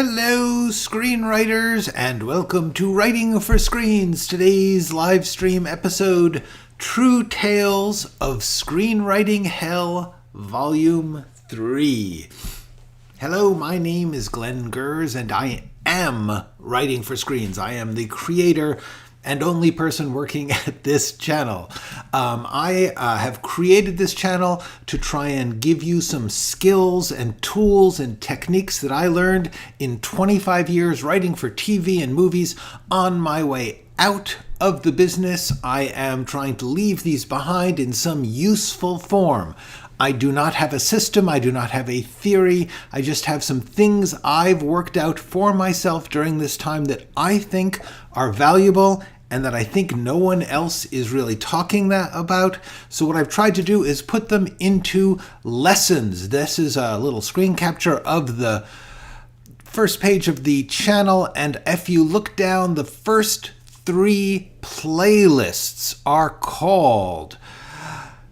Hello, screenwriters, and welcome to Writing for Screens. Today's live stream episode, True Tales of Screenwriting Hell, Volume 3. Hello, my name is Glenn Gers, and I am Writing for Screens. I am the creator and only person working at this channel. I have created this channel to try and give you some skills and tools and techniques that I learned in 25 years writing for TV and movies. On my way out of the business, I am trying to leave these behind in some useful form. I do not have a system, I do not have a theory, I just have some things I've worked out for myself during this time that I think are valuable and that I think no one else is really talking about. So what I've tried to do is put them into lessons. This is a little screen capture of the first page of the channel, and if you look down, the first 3 playlists are called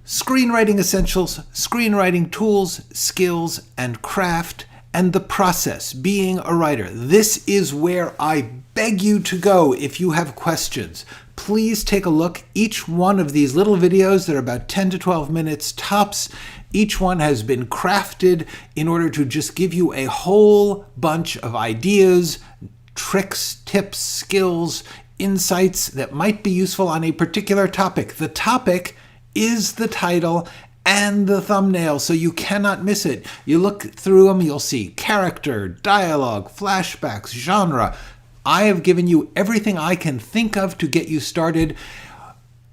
Screenwriting Essentials, Screenwriting Tools, Skills, and Craft, and the Process, Being a Writer. This is where I beg you to go if you have questions. Please take a look. Each one of these little videos that are about 10 to 12 minutes tops, each one has been crafted in order to just give you a whole bunch of ideas, tricks, tips, skills, insights that might be useful on a particular topic. The topic is the title and the thumbnail, so you cannot miss it. You look through them, you'll see character, dialogue, flashbacks, genre. I have given you everything I can think of to get you started,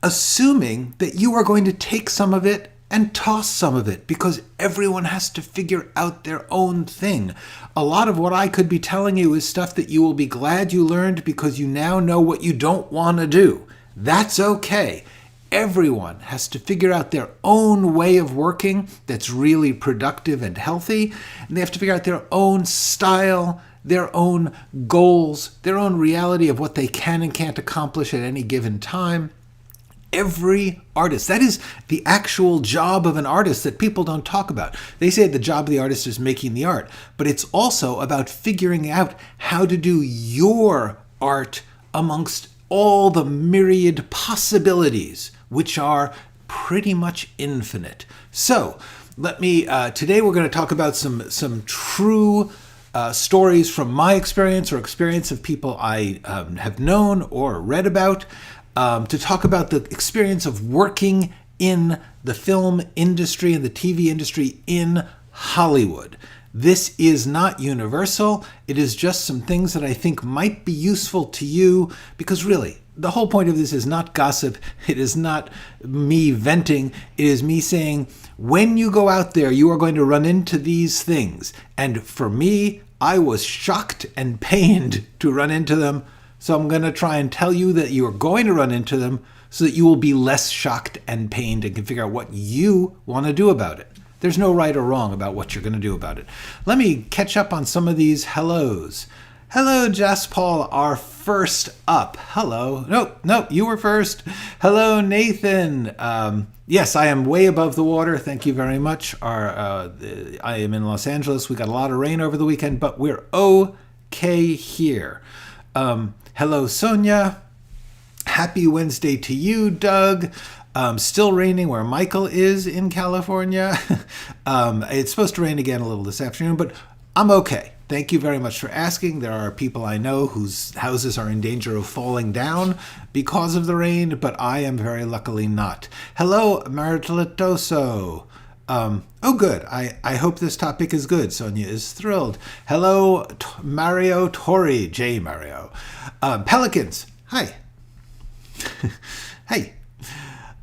assuming that you are going to take some of it and toss some of it, because everyone has to figure out their own thing. A lot of what I could be telling you is stuff that you will be glad you learned because you now know what you don't want to do. That's okay. Everyone has to figure out their own way of working that's really productive and healthy, and they have to figure out their own style, their own goals, their own reality of what they can and can't accomplish at any given time. Every artist, that is the actual job of an artist that people don't talk about. They say the job of the artist is making the art, but it's also about figuring out how to do your art amongst all the myriad possibilities, which are pretty much infinite. So today we're going to talk about some true stories from my experience or experience of people I have known or read about, to talk about the experience of working in the film industry and the TV industry in Hollywood. This is not universal. It is just some things that I think might be useful to you, because really, the whole point of this is not gossip. It is not me venting. It is me saying, when you go out there, you are going to run into these things. And for me, I was shocked and pained to run into them. So I'm going to try and tell you that you are going to run into them so that you will be less shocked and pained and can figure out what you want to do about it. There's no right or wrong about what you're going to do about it. Let me catch up on some of these hellos. Hello, Jas Paul, our first up. Hello. No, you were first. Hello, Nathan. Yes, I am way above the water. Thank you very much. I am in Los Angeles. We got a lot of rain over the weekend, but we're okay here. Hello, Sonia. Happy Wednesday to you, Doug. Still raining where Michael is in California. It's supposed to rain again a little this afternoon, but I'm okay. Thank you very much for asking. There are people I know whose houses are in danger of falling down because of the rain, but I am very luckily not. Hello, Maritletoso. Oh, good. I hope this topic is good. Sonia is thrilled. Hello, Mario Tori. J. Mario. Pelicans. Hi. Hey.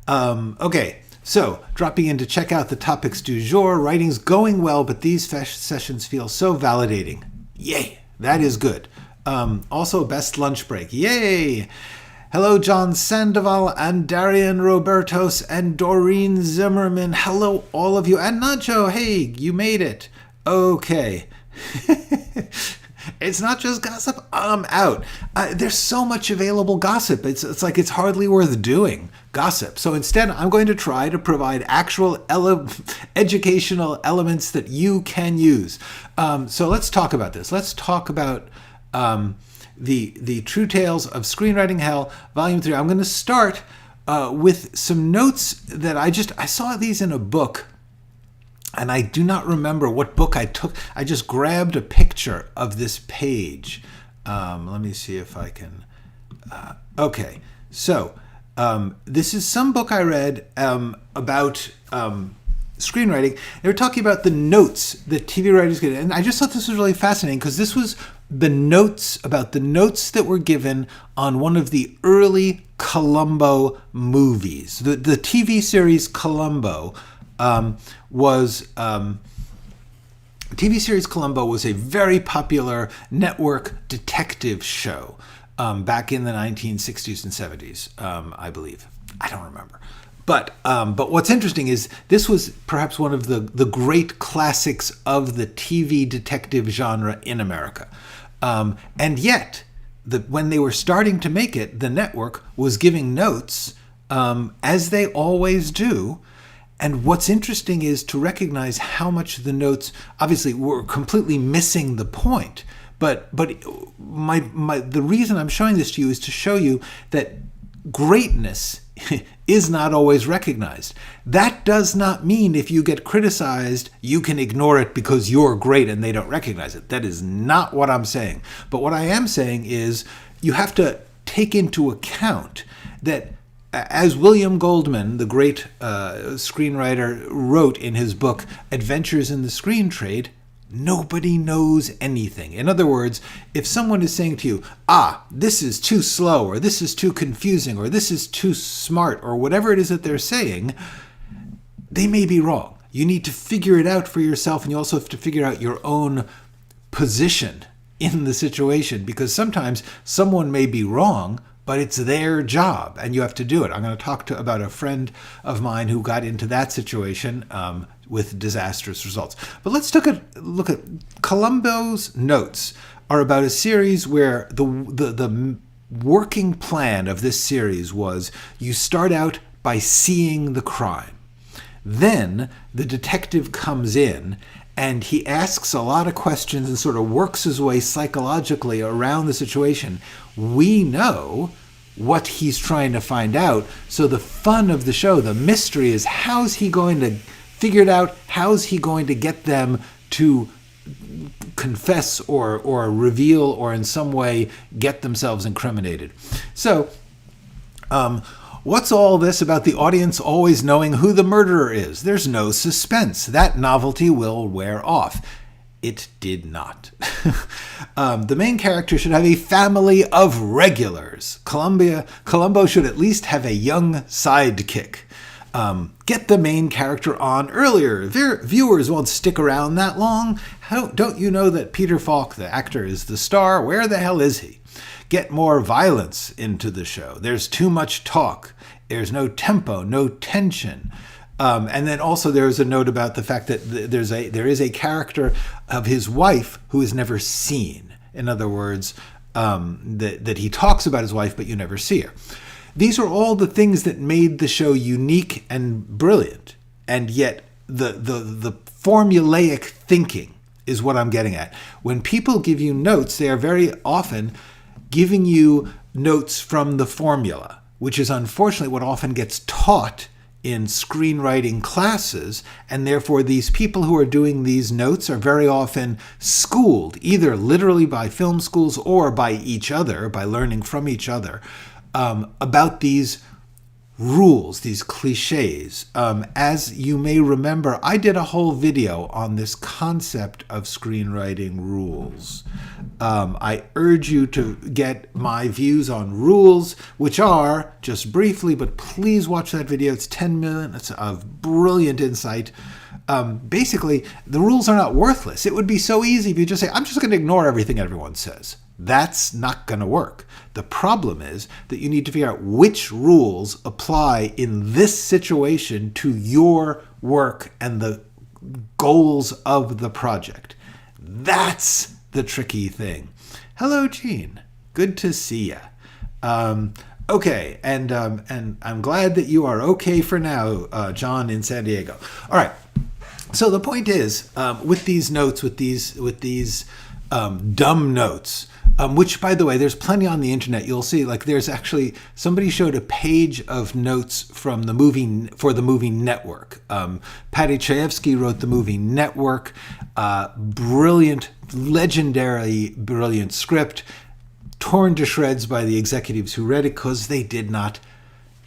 Okay, so dropping in to check out the topics du jour. Writing's going well, but these sessions feel so validating. Yay, that is good. Also, best lunch break. Yay! Hello, John Sandoval and Darian Robertos and Doreen Zimmerman. Hello, all of you. And Nacho, hey, you made it. Okay. It's not just gossip. I'm out. There's so much available gossip. It's like it's hardly worth doing gossip. So instead, I'm going to try to provide actual educational elements that you can use. So let's talk about this. Let's talk about the True Tales of Screenwriting Hell, Volume 3. I'm going to start with some notes that I saw these in a book. And I do not remember what book I took. I just grabbed a picture of this page. Let me see if I can. Okay, so this is some book I read about screenwriting. They were talking about the notes that TV writers get. And I just thought this was really fascinating because this was the notes that were given on one of the early Columbo movies. The TV series Columbo TV series Columbo was a very popular network detective show back in the 1960s and 70s, I believe. I don't remember. But what's interesting is this was perhaps one of the great classics of the TV detective genre in America. And yet, when they were starting to make it, the network was giving notes, as they always do. And what's interesting is to recognize how much the notes obviously were completely missing the point. But the reason I'm showing this to you is to show you that greatness is not always recognized. That does not mean if you get criticized, you can ignore it because you're great and they don't recognize it. That is not what I'm saying. But what I am saying is you have to take into account that, as William Goldman, the great screenwriter, wrote in his book, Adventures in the Screen Trade, nobody knows anything. In other words, if someone is saying to you, this is too slow, or this is too confusing, or this is too smart, or whatever it is that they're saying, they may be wrong. You need to figure it out for yourself, and you also have to figure out your own position in the situation, because sometimes someone may be wrong, but it's their job, and you have to do it. I'm going to talk about a friend of mine who got into that situation with disastrous results. But let's look at Columbo's notes are about a series where the working plan of this series was you start out by seeing the crime. Then the detective comes in and he asks a lot of questions and sort of works his way psychologically around the situation. We know what he's trying to find out. So the fun of the show, the mystery is how's he going to figure it out? How's he going to get them to confess or reveal or in some way get themselves incriminated? So what's all this about the audience always knowing who the murderer is? There's no suspense. That novelty will wear off. It did not. The main character should have a family of regulars. Columbo should at least have a young sidekick. Get the main character on earlier. Viewers won't stick around that long. Don't you know that Peter Falk, the actor, is the star? Where the hell is he? Get more violence into the show. There's too much talk. There's no tempo, no tension. And then also there's a note about the fact that there is a character of his wife who is never seen. In other words, that he talks about his wife, but you never see her. These are all the things that made the show unique and brilliant. And yet the formulaic thinking is what I'm getting at. When people give you notes, they are very often giving you notes from the formula, which is unfortunately what often gets taught in screenwriting classes, and therefore these people who are doing these notes are very often schooled, either literally by film schools or by each other, by learning from each other, about these rules, these cliches. As you may remember, I did a whole video on this concept of screenwriting rules. I urge you to get my views on rules, which are, just briefly, but please watch that video. It's 10 minutes of brilliant insight. Basically, the rules are not worthless. It would be so easy if you just say, I'm just going to ignore everything everyone says. That's not going to work. The problem is that you need to figure out which rules apply in this situation to your work and the goals of the project. That's the tricky thing. Hello, Gene. Good to see you. Okay, and I'm glad that you are okay for now, John in San Diego. All right. So the point is, with these notes, with these dumb notes, which, by the way, there's plenty on the internet. You'll see, like, there's actually somebody showed a page of notes from the movie for the movie Network. Patty Chayefsky wrote the movie Network. Brilliant, legendary, brilliant script, torn to shreds by the executives who read it because they did not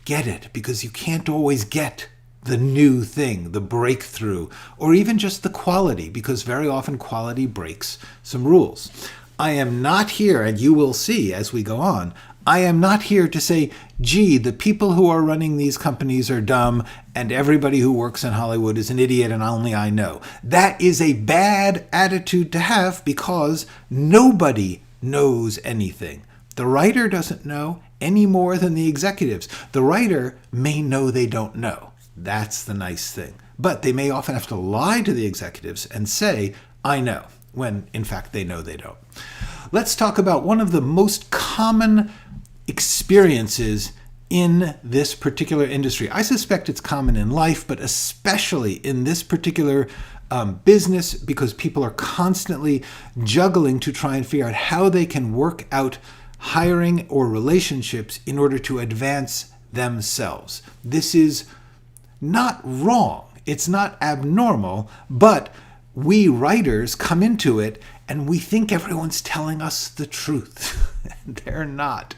get it. Because you can't always get the new thing, the breakthrough, or even just the quality, because very often quality breaks some rules. I am not here, and you will see as we go on, I am not here to say, gee, the people who are running these companies are dumb and everybody who works in Hollywood is an idiot and only I know. That is a bad attitude to have because nobody knows anything. The writer doesn't know any more than the executives. The writer may know they don't know. That's the nice thing. But they may often have to lie to the executives and say, I know, when in fact they know they don't. Let's talk about one of the most common experiences in this particular industry. I suspect it's common in life, but especially in this particular business, because people are constantly juggling to try and figure out how they can work out hiring or relationships in order to advance themselves. This is not wrong. It's not abnormal, but we writers come into it and we think everyone's telling us the truth. They're not.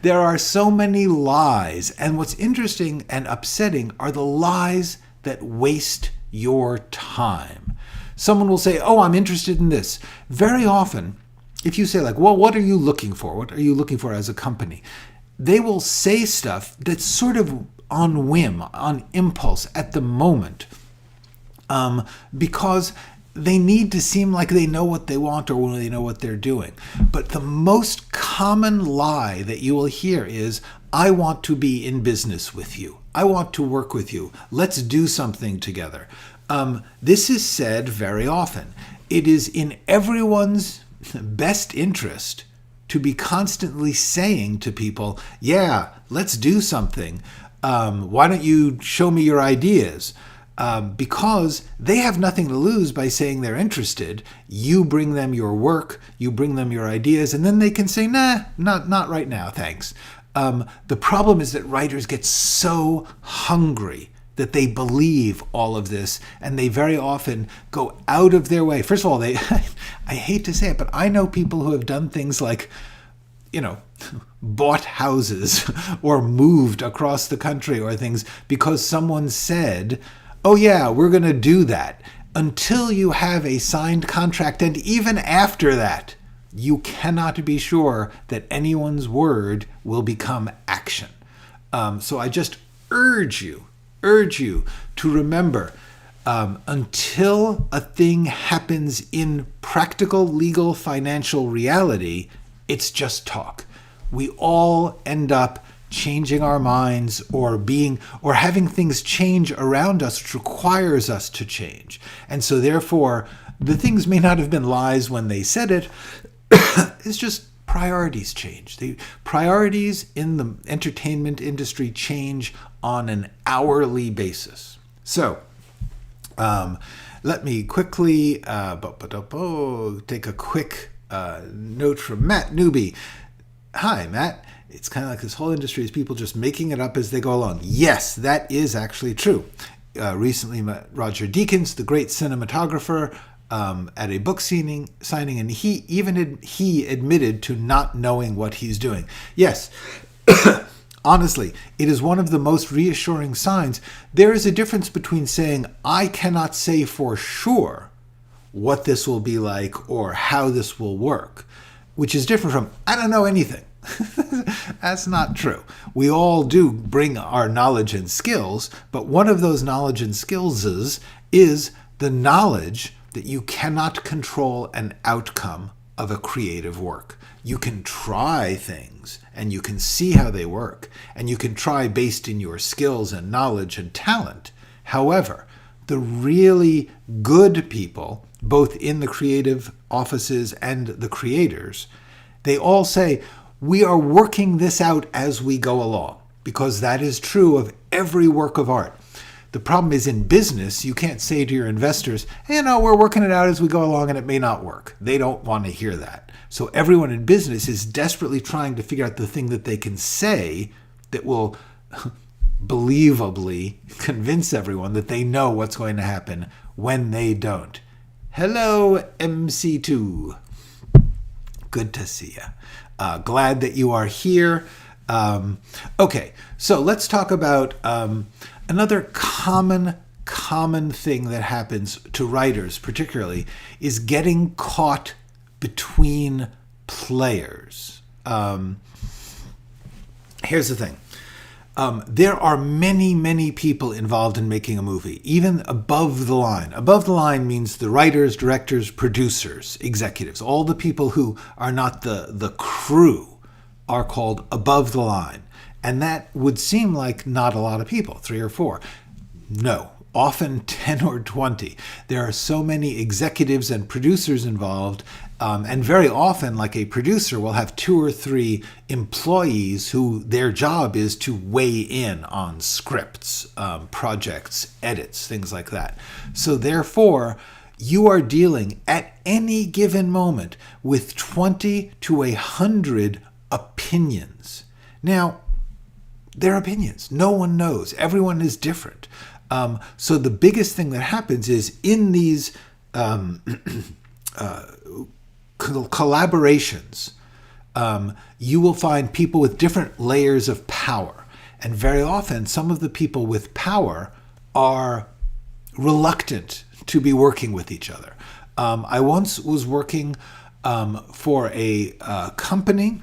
There are so many lies. And what's interesting and upsetting are the lies that waste your time. Someone will say, oh, I'm interested in this. Very often, if you say like, well, what are you looking for? What are you looking for as a company? They will say stuff that's sort of on whim, on impulse at the moment, because they need to seem like they know what they want or they know what they're doing. But the most common lie that you will hear is, I want to be in business with you. I want to work with you. Let's do something together. This is said very often. It is in everyone's best interest to be constantly saying to people, yeah, let's do something. Why don't you show me your ideas? Because they have nothing to lose by saying they're interested. You bring them your work, you bring them your ideas, and then they can say, nah, not right now, thanks. The problem is that writers get so hungry that they believe all of this, and they very often go out of their way. First of all, I hate to say it, but I know people who have done things like, bought houses or moved across the country or things because someone said, oh yeah, we're going to do that, until you have a signed contract. And even after that, you cannot be sure that anyone's word will become action. So I just urge you to remember, until a thing happens in practical, legal, financial reality, it's just talk. We all end up changing our minds or having things change around us, which requires us to change. And so therefore, the things may not have been lies when they said it. It's just priorities change. The priorities in the entertainment industry change on an hourly basis. So let me quickly take a quick note from Matt Newby. Hi, Matt. It's kind of like this whole industry is people just making it up as they go along. Yes, that is actually true. Recently met Roger Deakins, the great cinematographer, at a book signing, and he admitted to not knowing what he's doing. Yes, honestly, it is one of the most reassuring signs. There is a difference between saying, I cannot say for sure what this will be like or how this will work, which is different from, I don't know anything. That's not true. We all do bring our knowledge and skills, but one of those knowledge and skills is the knowledge that you cannot control an outcome of a creative work. You can try things and you can see how they work, and you can try based in your skills and knowledge and talent. However, the really good people, both in the creative offices and the creators, they all say, we are working this out as we go along, because that is true of every work of art. The problem is in business, you can't say to your investors, hey, no, we're working it out as we go along and it may not work. They don't want to hear that. So everyone in business is desperately trying to figure out the thing that they can say that will believably convince everyone that they know what's going to happen when they don't. Hello, MC2. Good to see you. Glad that you are here. Okay, so let's talk about another common thing that happens to writers particularly is getting caught between players. Here's the thing. There are many people involved in making a movie, even above the line. Above the line means the writers, directors, producers, executives. All the people who are not the crew are called above the line. And that would seem like not a lot of people, 3 or 4. No, often 10 or 20. There are so many executives and producers involved, and very often, like a producer will have 2 or 3 employees who their job is to weigh in on scripts, projects, edits, things like that. So therefore, you are dealing at any given moment with 20 to 100 opinions. Now, they're opinions. No one knows. Everyone is different. So the biggest thing that happens is in these collaborations, you will find people with different layers of power. And very often, some of the people with power are reluctant to be working with each other. I once was working for a company.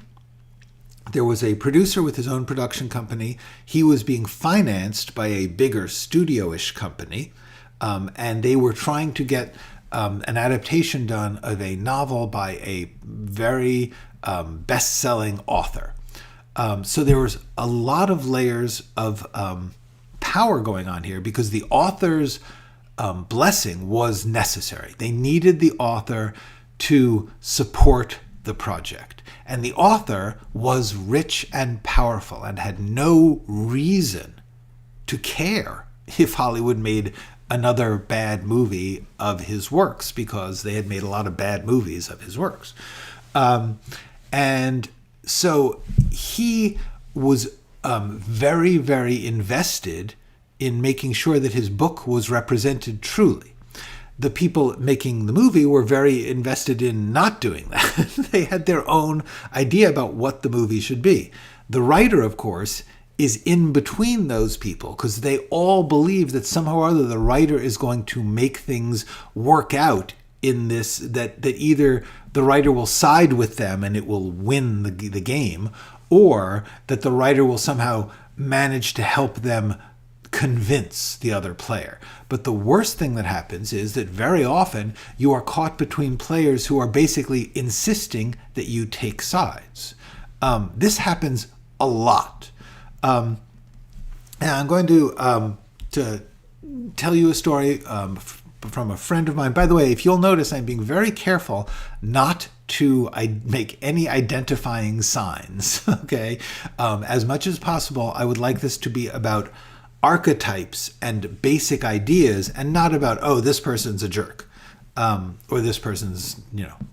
There was a producer with his own production company. He was being financed by a bigger studio-ish company, and they were trying to get an adaptation done of a novel by a very best-selling author. So there was a lot of layers of power going on here because the author's blessing was necessary. They needed the author to support the project. And the author was rich and powerful and had no reason to care if Hollywood made another bad movie of his works, because they had made a lot of bad movies of his works. And so he was very invested in making sure that his book was represented truly. The people making the movie were very invested in not doing that. They had their own idea about what the movie should be. The writer, of course, is in between those people because they all believe that somehow or other the writer is going to make things work out in this, that either the writer will side with them and it will win the game, or that the writer will somehow manage to help them convince the other player. But the worst thing that happens is that very often you are caught between players who are basically insisting that you take sides. This happens a lot. And I'm going to tell you a story from a friend of mine. By the way, if you'll notice, I'm being very careful not to make any identifying signs. Okay, as much as possible, I would like this to be about archetypes and basic ideas, and not about, oh, this person's a jerk, or this person's,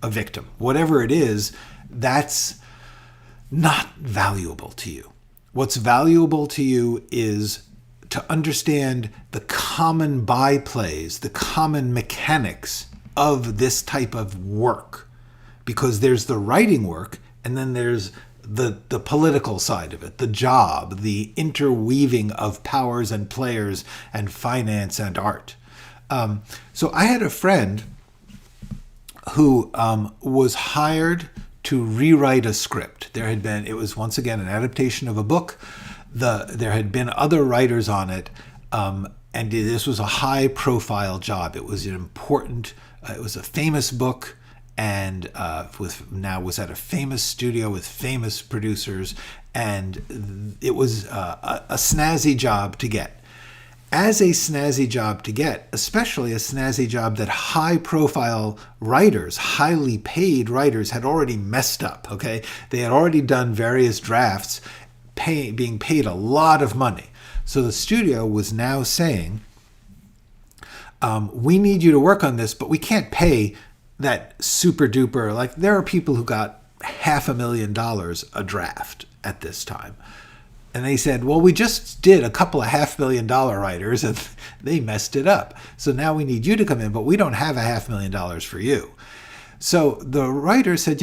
a victim. Whatever it is, that's not valuable to you. What's valuable to you is to understand the common byplays, the common mechanics of this type of work. Because there's the writing work, and then there's the political side of it, the job, the interweaving of powers and players and finance and art. So I had a friend who was hired to rewrite a script. It was once again an adaptation of a book. There had been other writers on it, and this was a high-profile job. It was an important, it was a famous book, and was at a famous studio with famous producers, and it was a snazzy job to get. as a snazzy job to get, especially a snazzy job that high-profile writers, highly paid writers, had already messed up, okay? They had already done various drafts, being paid a lot of money. So the studio was now saying, we need you to work on this, but we can't pay that super duper, like there are people who got $500,000 a draft at this time. And they said, well, we just did a couple of $500,000 writers and they messed it up. So now we need you to come in, but we don't have $500,000 for you. So the writer said,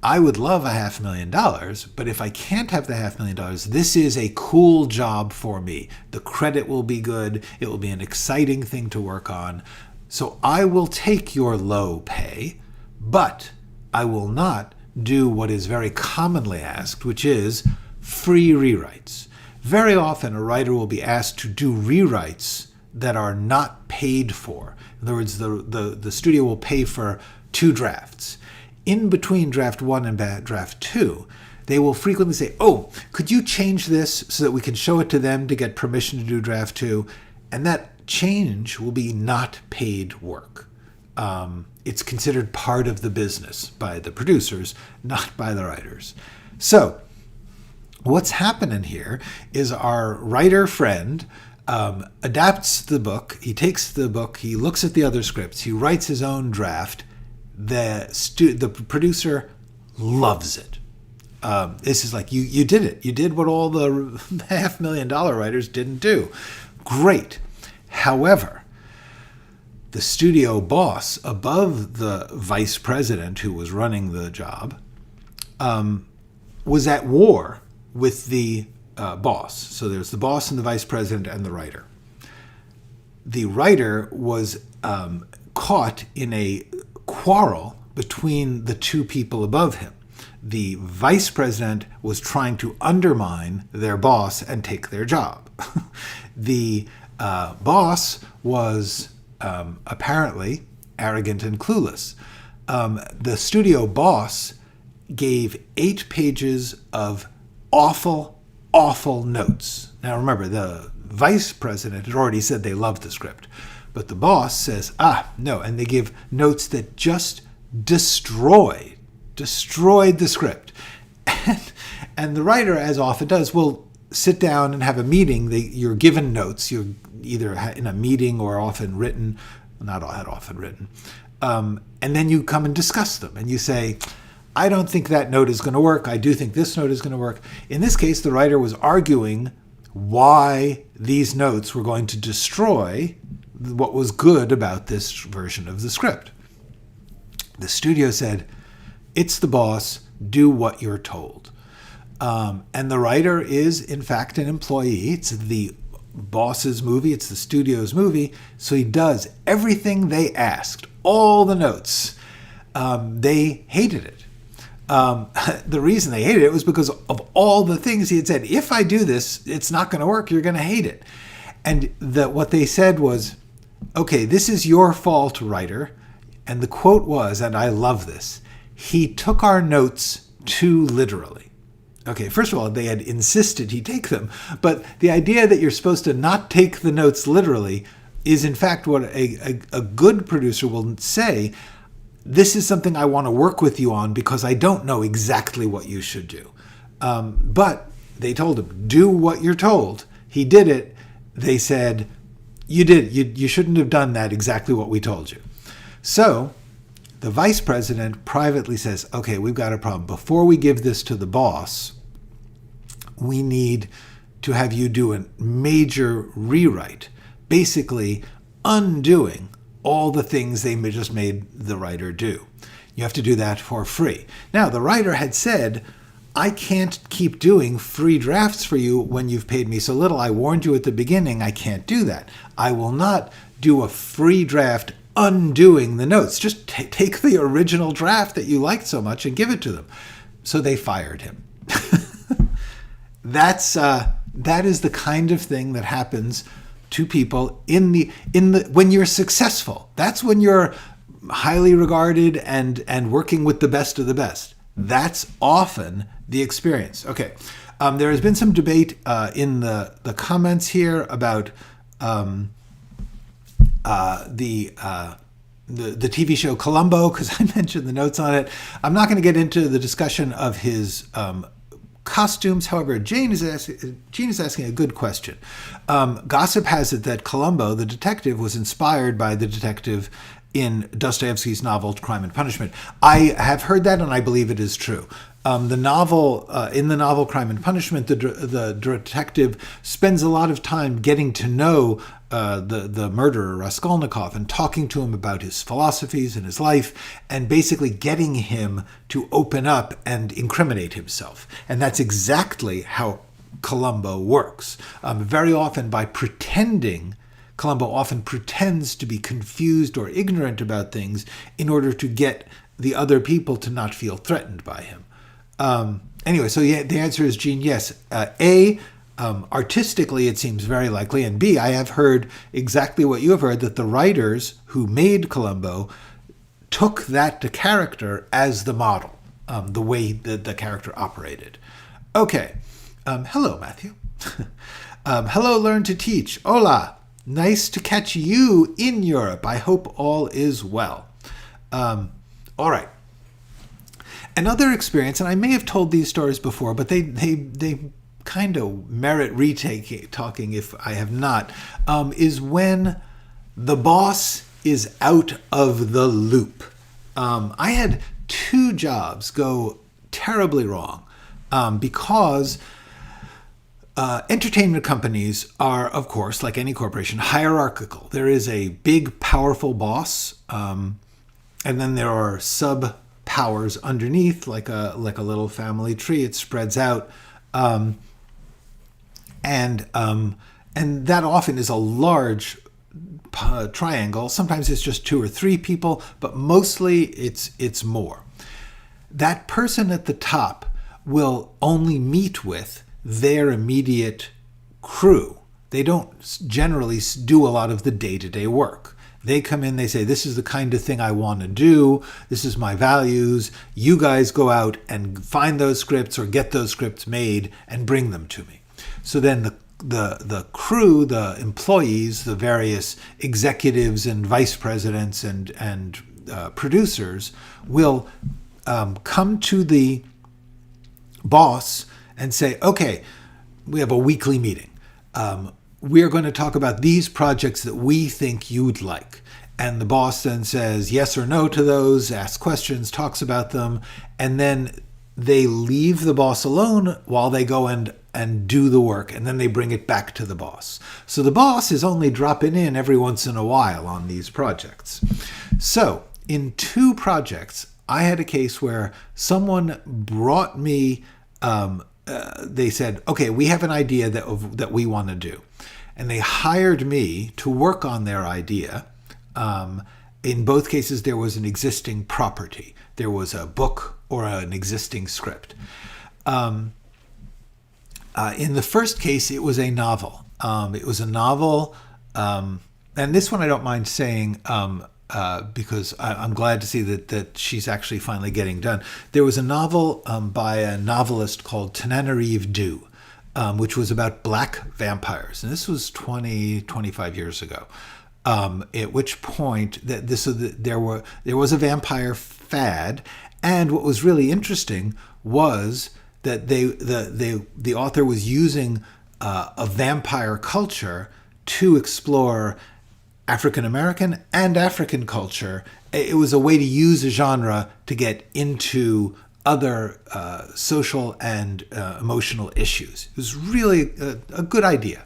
I would love $500,000, but if I can't have the $500,000, this is a cool job for me. The credit will be good. It will be an exciting thing to work on. So I will take your low pay, but I will not do what is very commonly asked, which is free rewrites. Very often a writer will be asked to do rewrites that are not paid for. In other words, the studio will pay for 2 drafts. In between draft 1 and draft 2, they will frequently say, oh, could you change this so that we can show it to them to get permission to do draft 2? And that change will be not paid work. It's considered part of the business by the producers, not by the writers. So what's happening here is our writer friend adapts the book. He takes the book, he looks at the other scripts, he writes his own draft. The producer loves it. This is like, you did it. You did what all the $500,000 writers didn't do. Great. However, the studio boss above the vice president who was running the job was at war with the boss. So there's the boss and the vice president and the writer. The writer was caught in a quarrel between the 2 people above him. The vice president was trying to undermine their boss and take their job. The boss was apparently arrogant and clueless. The studio boss gave 8 pages of awful, awful notes. Now remember, the vice president had already said they loved the script. But the boss says, no, and they give notes that just destroyed the script. And the writer, as often does, will sit down and have a meeting. You're given notes. You're either in a meeting or often written, not that often written. And then you come and discuss them. And you say, I don't think that note is going to work. I do think this note is going to work. In this case, the writer was arguing why these notes were going to destroy what was good about this version of the script. The studio said, it's the boss, do what you're told. And the writer is, in fact, an employee. It's the boss's movie, it's the studio's movie, so he does everything they asked, all the notes. They hated it. The reason they hated it was because of all the things he had said. If I do this, it's not going to work, you're going to hate it. And what they said was, okay, this is your fault, writer. And the quote was, and I love this, he took our notes too literally. Okay, first of all, they had insisted he take them, but the idea that you're supposed to not take the notes literally is in fact what a good producer will say, this is something I want to work with you on because I don't know exactly what you should do. But they told him, do what you're told. He did it. They said, you shouldn't have done that, exactly what we told you. So the vice president privately says, okay, we've got a problem. Before we give this to the boss, we need to have you do a major rewrite, basically undoing all the things they just made the writer do. You have to do that for free. Now, the writer had said, I can't keep doing free drafts for you when you've paid me so little. I warned you at the beginning, I can't do that. I will not do a free draft undoing the notes. Just take the original draft that you liked so much and give it to them. So they fired him. That is the kind of thing that happens to people when you're successful. That's when you're highly regarded and working with the best of the best. That's often the experience. Okay, There has been some debate in the comments here about the TV show Columbo, because I mentioned the notes on it. I'm not going to get into the discussion of his costumes. However, Jane is asking a good question. Gossip has it that Columbo, the detective, was inspired by the detective in Dostoevsky's novel Crime and Punishment. I have heard that, and I believe it is true. In the novel Crime and Punishment, the detective spends a lot of time getting to know the murderer Raskolnikov and talking to him about his philosophies and his life, and basically getting him to open up and incriminate himself. And that's exactly how Columbo works. Very often, by pretending. Columbo often pretends to be confused or ignorant about things in order to get the other people to not feel threatened by him. Anyway, so yeah, the answer is, Gene, yes. A, artistically, it seems very likely. And B, I have heard exactly what you have heard, that the writers who made Columbo took that to character as the model, the way that the character operated. Okay. Hello, Matthew. Hello, Learn to Teach. Hola. Nice to catch you in Europe. I hope all is well. All right. Another experience, and I may have told these stories before, but they kind of merit talking if I have not, is when the boss is out of the loop. I had 2 jobs go terribly wrong because entertainment companies are, of course, like any corporation, hierarchical. There is a big, powerful boss, and then there are sub-powers underneath, like a little family tree. It spreads out, and that often is a large triangle. Sometimes it's just 2 or 3 people, but mostly it's more. That person at the top will only meet with their immediate crew. They don't generally do a lot of the day-to-day work. They come in, they say, this is the kind of thing I want to do. This is my values. You guys go out and find those scripts or get those scripts made and bring them to me. So then the crew, the employees, the various executives and vice presidents and producers will come to the boss and say, okay, we have a weekly meeting. We're going to talk about these projects that we think you'd like. And the boss then says yes or no to those, asks questions, talks about them, and then they leave the boss alone while they go and do the work, and then they bring it back to the boss. So the boss is only dropping in every once in a while on these projects. So in 2 projects, I had a case where someone brought me they said, okay, we have an idea that we want to do. And they hired me to work on their idea. In both cases, there was an existing property. There was a book or an existing script. In the first case, it was a novel. And this one I don't mind saying because I'm glad to see that she's actually finally getting done. There was a novel by a novelist called Tananarive Due, which was about black vampires. And this was 25 years ago. At which point there was a vampire fad. And what was really interesting was that the author was using a vampire culture to explore African American and African culture. It was a way to use a genre to get into other social and emotional issues. It was really a good idea.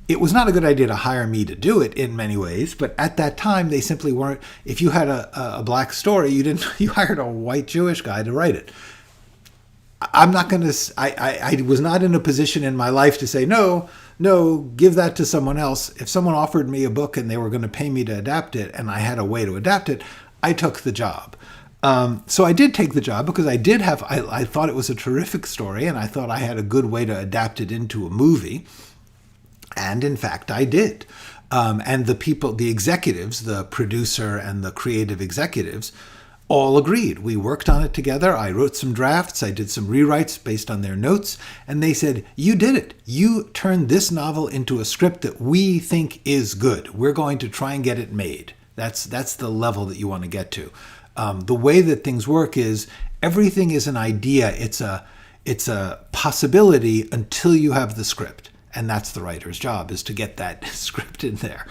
It was not a good idea to hire me to do it in many ways, but at that time they simply weren't. If you had a black story, you hired a white Jewish guy to write it. I'm not going to. I was not in a position in my life to say no, give that to someone else. If someone offered me a book and they were going to pay me to adapt it, and I had a way to adapt it, I took the job. So I did take the job because I thought it was a terrific story, and I thought I had a good way to adapt it into a movie. And in fact, I did. And the executives, the producer and the creative executives, all agreed. We worked on it together. I wrote some drafts. I did some rewrites based on their notes. And they said, you did it. You turned this novel into a script that we think is good. We're going to try and get it made. That's the level that you want to get to. The way that things work is everything is an idea. It's a possibility until you have the script. And that's the writer's job, is to get that script in there.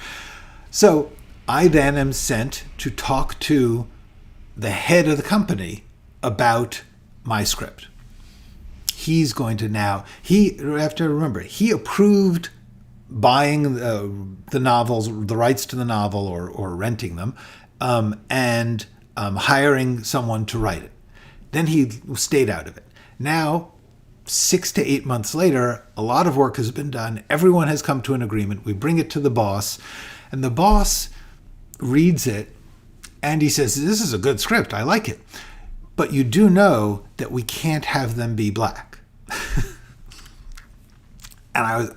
So I then am sent to talk to the head of the company about my script. He's going to now, you have to remember, he approved buying the novels, the rights to the novel or renting them, and hiring someone to write it. Then he stayed out of it. Now, 6 to 8 months later, a lot of work has been done. Everyone has come to an agreement. We bring it to the boss, and the boss reads it, and he says, this is a good script. I like it. But you do know that we can't have them be black. And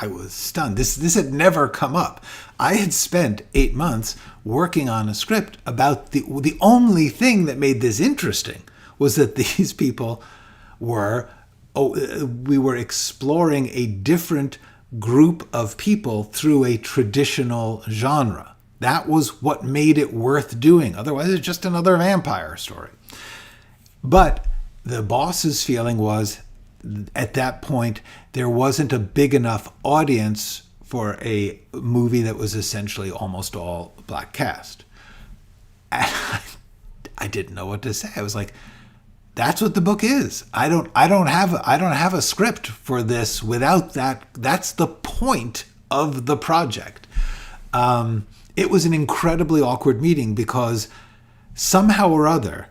I was stunned. This had never come up. I had spent 8 months working on a script about the only thing that made this interesting was that these people we were exploring a different group of people through a traditional genre. That was what made it worth doing. Otherwise, it's just another vampire story. But the boss's feeling was, at that point, there wasn't a big enough audience for a movie that was essentially almost all black cast. And I didn't know what to say. I was like, that's what the book is. I don't have a script for this without that. That's the point of the project. It was an incredibly awkward meeting because somehow or other,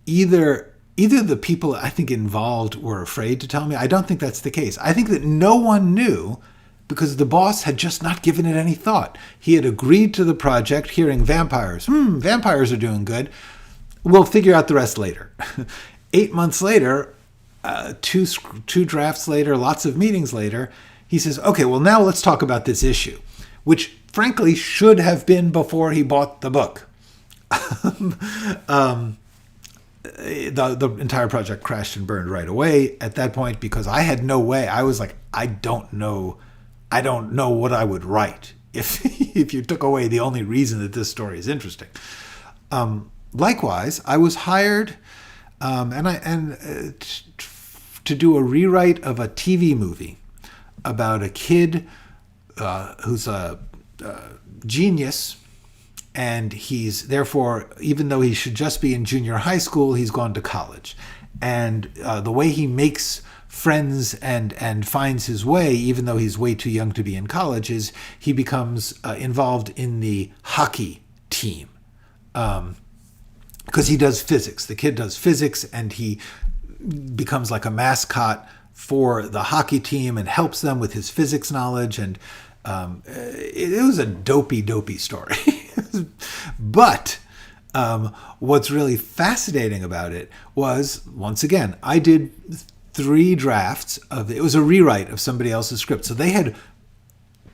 either the people I think involved were afraid to tell me. I don't think that's the case. I think that no one knew because the boss had just not given it any thought. He had agreed to the project, hearing vampires. Vampires are doing good. We'll figure out the rest later. 8 months later, two drafts later, lots of meetings later, he says, okay, well, now let's talk about this issue, which frankly should have been before he bought the book. The entire project crashed and burned right away at that point because I had no way. I was like, I don't know what I would write if you took away the only reason that this story is interesting. Likewise, I was hired to do a rewrite of a TV movie about a kid who's a genius, and he's therefore, even though he should just be in junior high school, he's gone to college. And the way he makes friends and finds his way, even though he's way too young to be in college, is he becomes involved in the hockey team. Because he does physics. The kid does physics, and he becomes like a mascot for the hockey team and helps them with his physics knowledge. And it was a dopey, dopey story. But what's really fascinating about it was, once again, I did 3 drafts of it. It was a rewrite of somebody else's script. So they had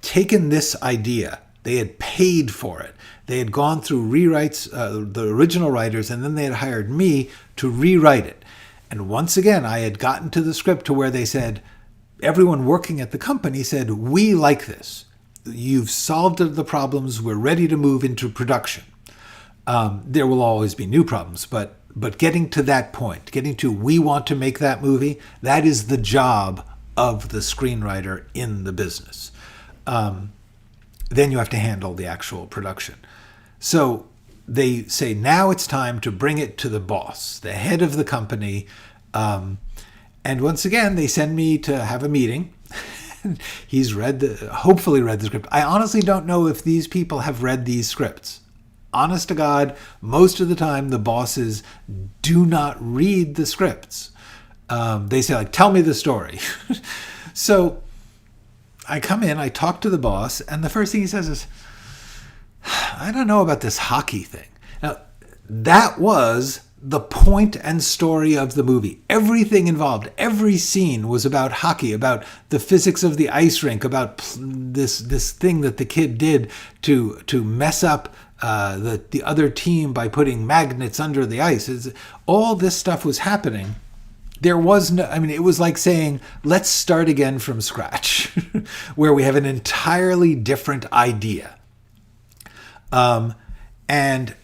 taken this idea. They had paid for it. They had gone through rewrites, the original writers, and then they had hired me to rewrite it. And once again, I had gotten to the script to where they said, everyone working at the company said, we like this. You've solved the problems. We're ready to move into production. There will always be new problems, but getting to that point, getting to we want to make that movie, that is the job of the screenwriter in the business. Then you have to handle the actual production. So they say, now it's time to bring it to the boss, the head of the company. And once again, they send me to have a meeting. He's hopefully read the script. I honestly don't know if these people have read these scripts. Honest to God, most of the time, the bosses do not read the scripts. They say, like, tell me the story. So I come in, I talk to the boss, and the first thing he says is, I don't know about this hockey thing. Now, that was the point and story of the movie. Everything involved, every scene was about hockey, about the physics of the ice rink, about this thing that the kid did to mess up the other team by putting magnets under the ice. All this stuff was happening. There was no, I mean, it was like saying, let's start again from scratch, where we have an entirely different idea. And I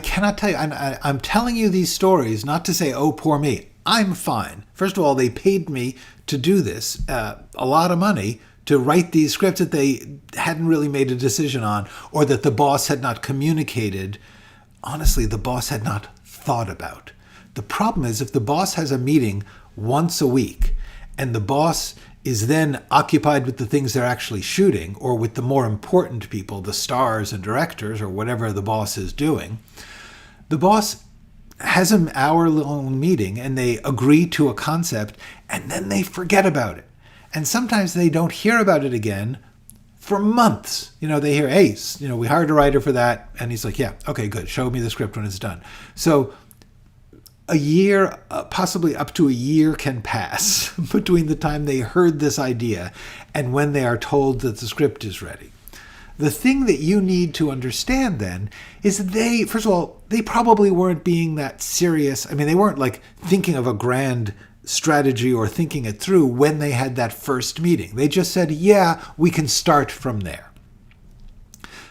cannot tell you, I'm telling you these stories not to say, oh, poor me. I'm fine. First of all, they paid me to do this, a lot of money to write these scripts that they hadn't really made a decision on, or that the boss had not communicated. Honestly, the boss had not thought about. The problem is if the boss has a meeting once a week and the boss is then occupied with the things they're actually shooting, or with the more important people, the stars and directors, or whatever the boss is doing, the boss has an hour-long meeting and they agree to a concept and then they forget about it. And sometimes they don't hear about it again for months. They hear, hey, we hired a writer for that. And he's like, yeah, okay, good. Show me the script when it's done. So a year, possibly up to a year, can pass between the time they heard this idea and when they are told that the script is ready. The thing that you need to understand then is that first of all, they probably weren't being that serious. I mean, they weren't like thinking of a grand strategy or thinking it through when they had that first meeting. They just said, yeah, we can start from there.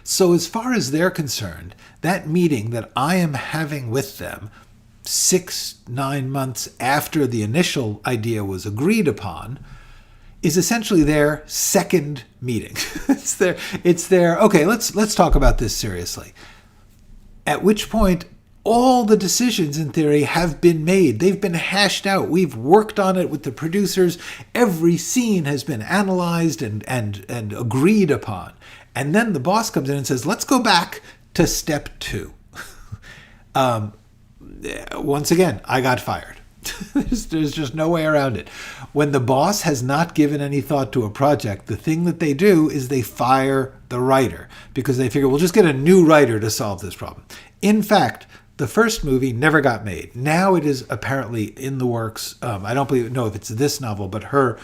So as far as they're concerned, that meeting that I am having with them 6-9 months after the initial idea was agreed upon is essentially their second meeting. It's their okay, let's talk about this seriously. At which point all the decisions in theory have been made. They've been hashed out. We've worked on it with the producers. Every scene has been analyzed and agreed upon. And then the boss comes in and says, let's go back to step 2. Once again, I got fired. There's just no way around it. When the boss has not given any thought to a project, the thing that they do is they fire the writer because they figure we'll just get a new writer to solve this problem. In fact, the first movie never got made. Now it is apparently in the works. I don't know if it's this novel, but her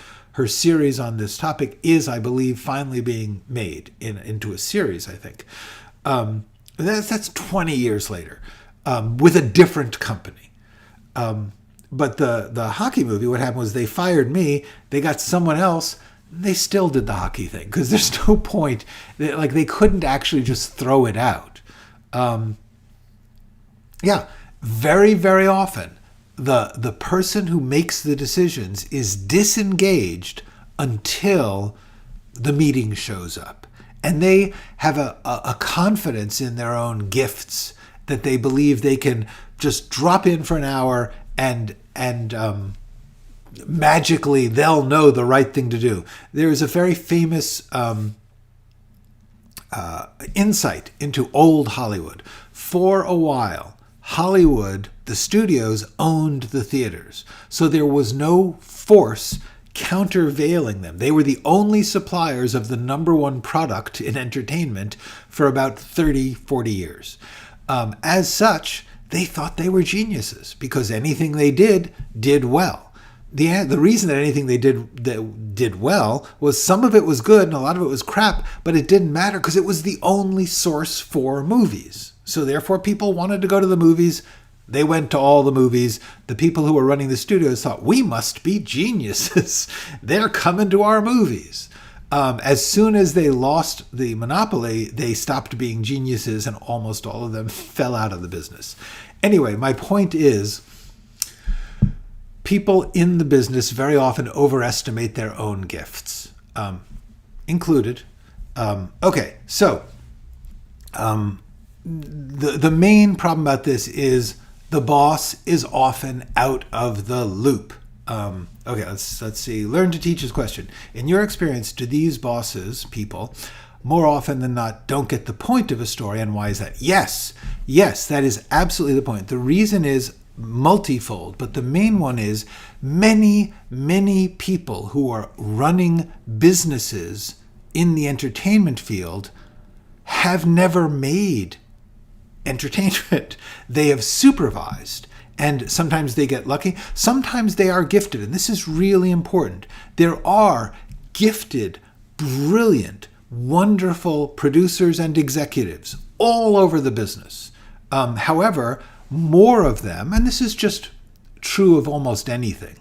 series on this topic is, I believe, finally being made into a series, I think. That's 20 years later. With a different company. But the hockey movie, what happened was they fired me, they got someone else, they still did the hockey thing because there's no point. They couldn't actually just throw it out. Very, very often the person who makes the decisions is disengaged until the meeting shows up. And they have a confidence in their own gifts that they believe they can just drop in for an hour and magically they'll know the right thing to do. There is a very famous insight into old Hollywood. For a while, Hollywood, the studios, owned the theaters. So there was no force countervailing them. They were the only suppliers of the number one product in entertainment for about 30, 40 years. As such, they thought they were geniuses because anything they did well. The reason that anything they did well was some of it was good and a lot of it was crap, but it didn't matter because it was the only source for movies. So therefore, people wanted to go to the movies. They went to all the movies. The people who were running the studios thought, we must be geniuses. They're coming to our movies. As soon as they lost the monopoly, they stopped being geniuses and almost all of them fell out of the business. Anyway, my point is, people in the business very often overestimate their own gifts, included. The main problem about this is the boss is often out of the loop. Let's see. Learn to teach is question. In your experience, do these bosses, people, more often than not, don't get the point of a story, and why is that? Yes, that is absolutely the point. The reason is multifold, but the main one is many, many people who are running businesses in the entertainment field have never made entertainment. They have supervised, and sometimes they get lucky. Sometimes they are gifted, and this is really important. There are gifted, brilliant, wonderful producers and executives all over the business. However, more of them, and this is just true of almost anything,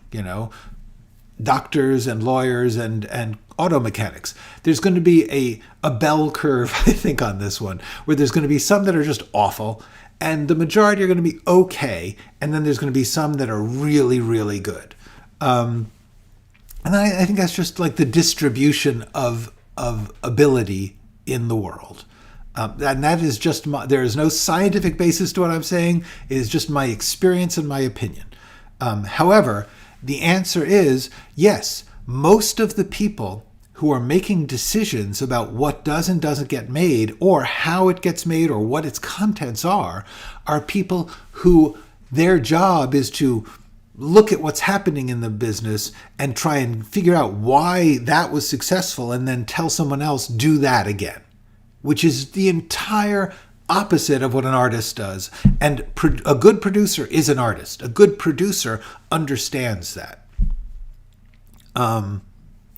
doctors and lawyers and auto mechanics. There's going to be a bell curve, I think, on this one, where there's going to be some that are just awful, and the majority are going to be okay, and then there's going to be some that are really, really good. And I think that's just like the distribution of ability in the world. And that is just there is no scientific basis to what I'm saying. It is just my experience and my opinion. However, the answer is yes, most of the people who are making decisions about what does and doesn't get made, or how it gets made, or what its contents are people who their job is to look at what's happening in the business and try and figure out why that was successful and then tell someone else, do that again, which is the entire opposite of what an artist does. And a good producer is an artist. A good producer understands that.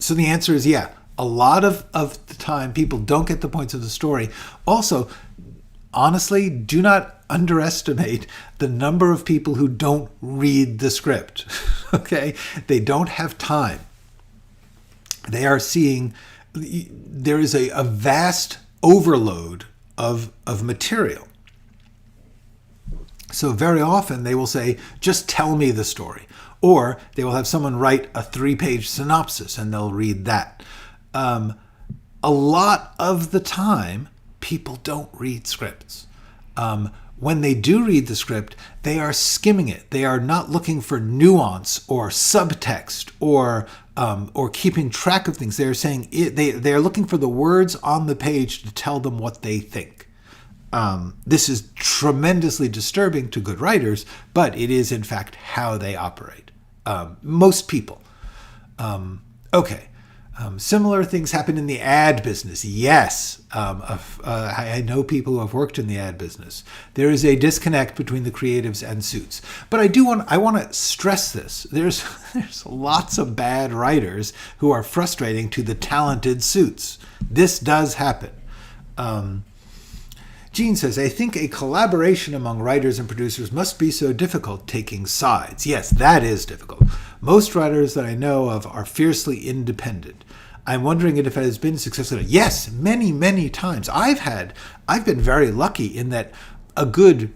So the answer is, yeah, a lot of the time people don't get the points of the story. Also, honestly, do not underestimate the number of people who don't read the script. Okay? They don't have time. They are seeing, there is a vast overload of material. So very often they will say, just tell me the story. Or they will have someone write a 3-page synopsis and they'll read that. A lot of the time, people don't read scripts. When they do read the script, they are skimming it. They are not looking for nuance or subtext or keeping track of things. They are saying they are looking for the words on the page to tell them what they think. This is tremendously disturbing to good writers, but it is in fact how they operate. Most people. Okay. Similar things happen in the ad business. Yes, I know people who have worked in the ad business. There is a disconnect between the creatives and suits. But I want to stress this. There's lots of bad writers who are frustrating to the talented suits. This does happen. Gene says, I think a collaboration among writers and producers must be so difficult, taking sides. Yes, that is difficult. Most writers that I know of are fiercely independent. I'm wondering if it has been successful. Yes, many, many times. I've been very lucky in that a good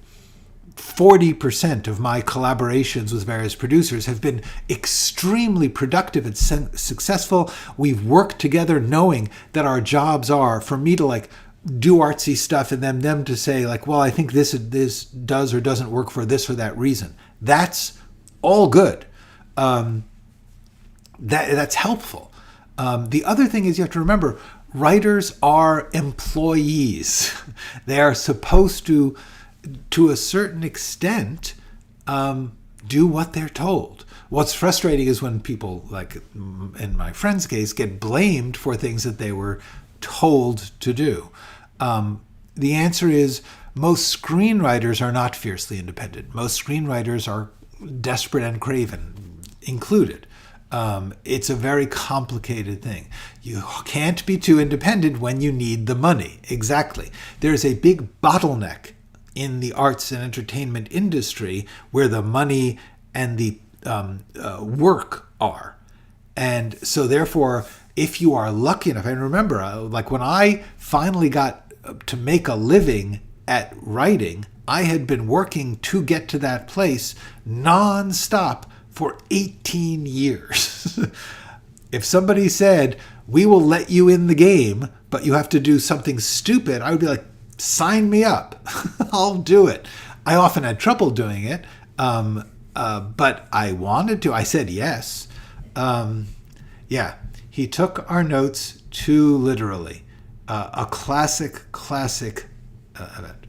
40% of my collaborations with various producers have been extremely productive and successful. We've worked together knowing that our jobs are for me to do artsy stuff and then them to say well, I think this does or doesn't work for this or that reason. That's all good. That's helpful. The other thing is you have to remember, writers are employees. They are supposed to a certain extent, do what they're told. What's frustrating is when people, like in my friend's case, get blamed for things that they were told to do. The answer is most screenwriters are not fiercely independent. Most screenwriters are desperate and craven, included. It's a very complicated thing. You can't be too independent when you need the money. Exactly. There's a big bottleneck in the arts and entertainment industry where the money and the work are. And so therefore, if you are lucky enough, and remember, when I finally got to make a living at writing, I had been working to get to that place nonstop for 18 years. If somebody said, we will let you in the game, but you have to do something stupid, I would be like, sign me up. I'll do it. I often had trouble doing it, but I wanted to. I said yes. Yeah, he took our notes too literally. A classic event.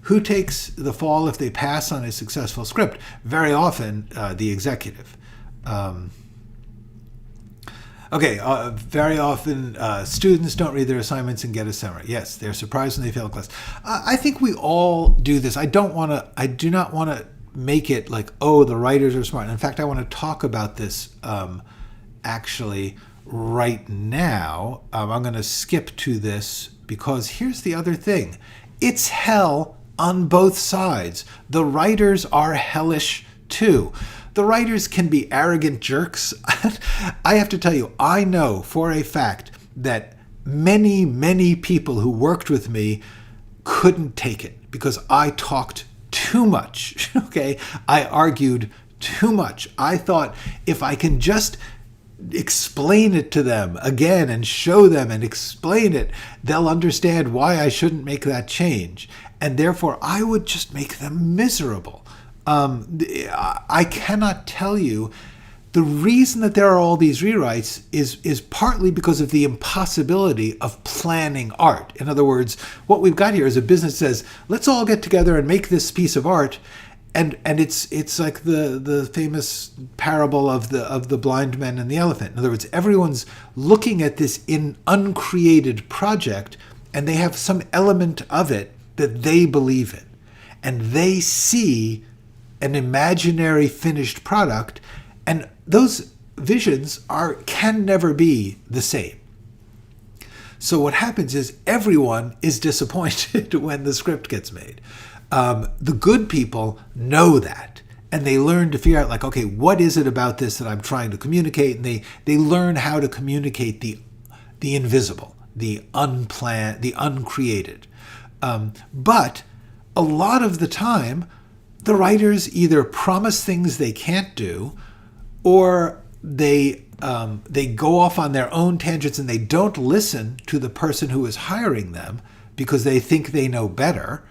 Who takes the fall if they pass on a successful script? Very often, the executive. Very often, students don't read their assignments and get a summary. Yes, they're surprised when they fail a class. I think we all do this. I do not want to make it like, oh, the writers are smart. In fact, I want to talk about this actually right now. I'm going to skip to this because here's the other thing. It's hell on both sides. The writers are hellish too. The writers can be arrogant jerks. I have to tell you, I know for a fact that many, many people who worked with me couldn't take it because I talked too much. Okay, I argued too much. I thought if I can just explain it to them again and show them and explain it, they'll understand why I shouldn't make that change. And therefore, I would just make them miserable. I cannot tell you the reason that there are all these rewrites is partly because of the impossibility of planning art. In other words, what we've got here is a business that says, let's all get together and make this piece of art. And it's like the famous parable of the blind man and the elephant. In other words, everyone's looking at this uncreated project, and they have some element of it that they believe in, and they see an imaginary finished product, and those visions can never be the same. So what happens is everyone is disappointed when the script gets made. The good people know that, and they learn to figure out, like, okay, what is it about this that I'm trying to communicate? And they learn how to communicate the invisible, the unplanned, the uncreated. But a lot of the time, the writers either promise things they can't do, or they go off on their own tangents and they don't listen to the person who is hiring them because they think they know better.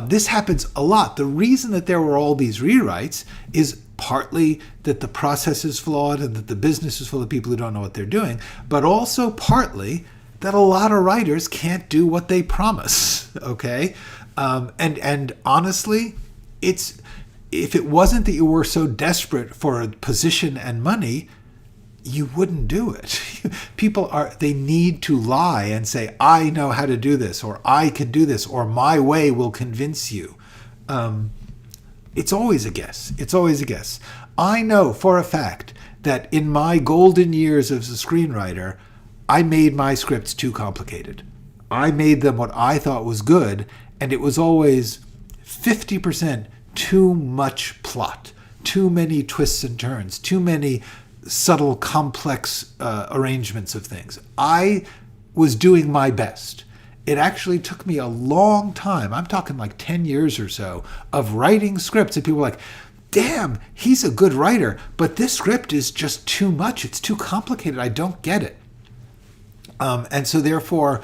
This happens a lot. The reason that there were all these rewrites is partly that the process is flawed and that the business is full of people who don't know what they're doing, but also partly that a lot of writers can't do what they promise. Okay, and honestly, if it wasn't that you were so desperate for a position and money, you wouldn't do it. People they need to lie and say, I know how to do this, or I can do this, or my way will convince you. It's always a guess. It's always a guess. I know for a fact that in my golden years as a screenwriter, I made my scripts too complicated. I made them what I thought was good, and it was always 50% too much plot, too many twists and turns, too many subtle, complex arrangements of things. I was doing my best. It actually took me a long time, I'm talking like 10 years or so, of writing scripts, and people were like, damn, he's a good writer, but this script is just too much. It's too complicated. I don't get it. And so therefore,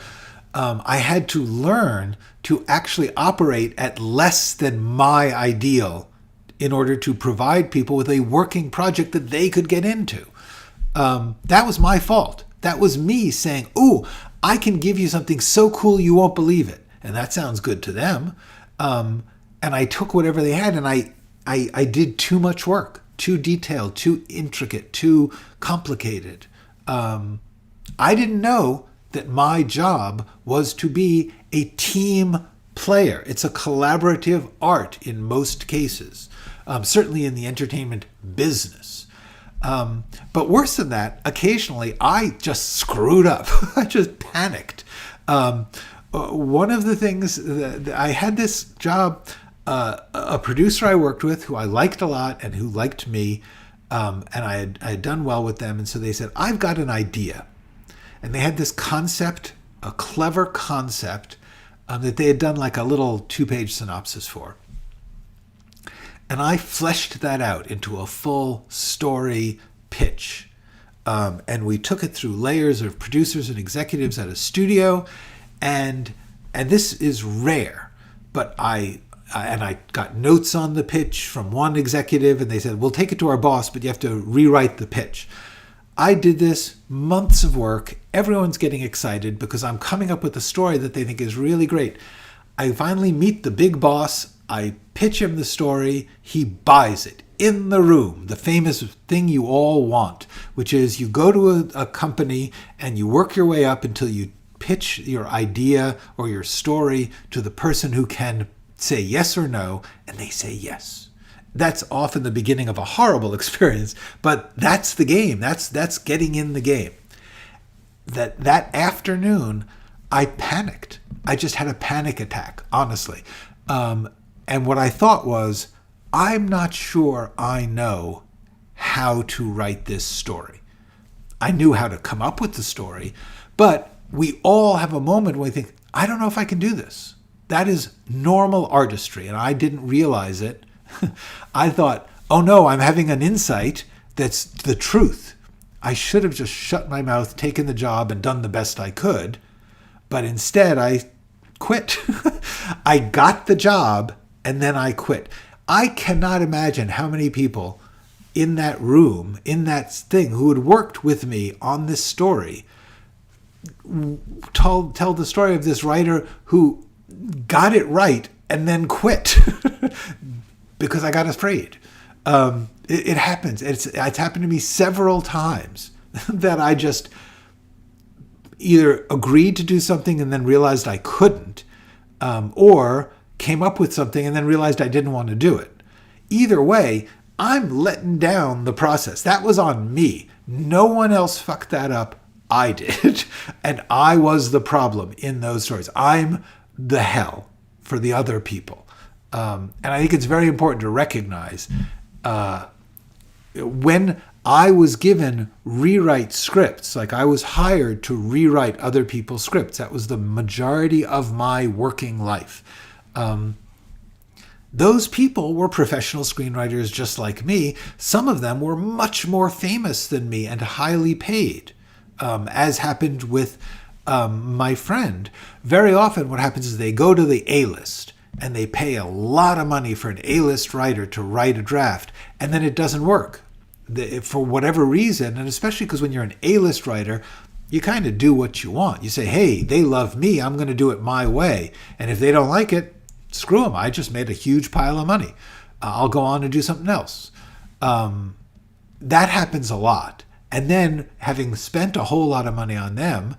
I had to learn to actually operate at less than my ideal in order to provide people with a working project that they could get into. That was my fault. That was me saying, ooh, I can give you something so cool you won't believe it. And that sounds good to them. And I took whatever they had, and I did too much work, too detailed, too intricate, too complicated. I didn't know that my job was to be a team player. It's a collaborative art in most cases, certainly in the entertainment business. But worse than that, occasionally I just screwed up. I just panicked. One of the things that I had this job, a producer I worked with who I liked a lot and who liked me, and I had done well with them. And so they said, I've got an idea. And they had this concept, a clever concept, that they had done like a little 2-page synopsis for. And I fleshed that out into a full story pitch. And we took it through layers of producers and executives at a studio. And this is rare, but I got notes on the pitch from one executive, and they said, we'll take it to our boss, but you have to rewrite the pitch. I did this, months of work. Everyone's getting excited because I'm coming up with a story that they think is really great. I finally meet the big boss. I pitch him the story. He buys it in the room. The famous thing you all want, which is you go to a company and you work your way up until you pitch your idea or your story to the person who can say yes or no, and they say yes. That's often the beginning of a horrible experience, but that's the game. That's getting in the game. that afternoon, I panicked. I just had a panic attack, honestly. And what I thought was, I'm not sure I know how to write this story. I knew how to come up with the story, but we all have a moment where we think, I don't know if I can do this. That is normal artistry, and I didn't realize it. I thought, oh no, I'm having an insight that's the truth. I should have just shut my mouth, taken the job, and done the best I could. But instead, I quit. I got the job, and then I quit. I cannot imagine how many people in that room, in that thing, who had worked with me on this story, tell the story of this writer who got it right and then quit because I got afraid. It happens. It's happened to me several times that I just either agreed to do something and then realized I couldn't, or came up with something and then realized I didn't want to do it. Either way, I'm letting down the process. That was on me. No one else fucked that up. I did. And I was the problem in those stories. I'm the hell for the other people. And I think it's very important to recognize when I was given rewrite scripts, like I was hired to rewrite other people's scripts. That was the majority of my working life. Those people were professional screenwriters just like me. Some of them were much more famous than me and highly paid, as happened with my friend. Very often what happens is they go to the A-list and they pay a lot of money for an A-list writer to write a draft, and then it doesn't work for whatever reason. And especially because when you're an A-list writer, you kind of do what you want. You say, hey, they love me, I'm going to do it my way. And if they don't like it, screw them. I just made a huge pile of money. I'll go on and do something else. That happens a lot. And then having spent a whole lot of money on them,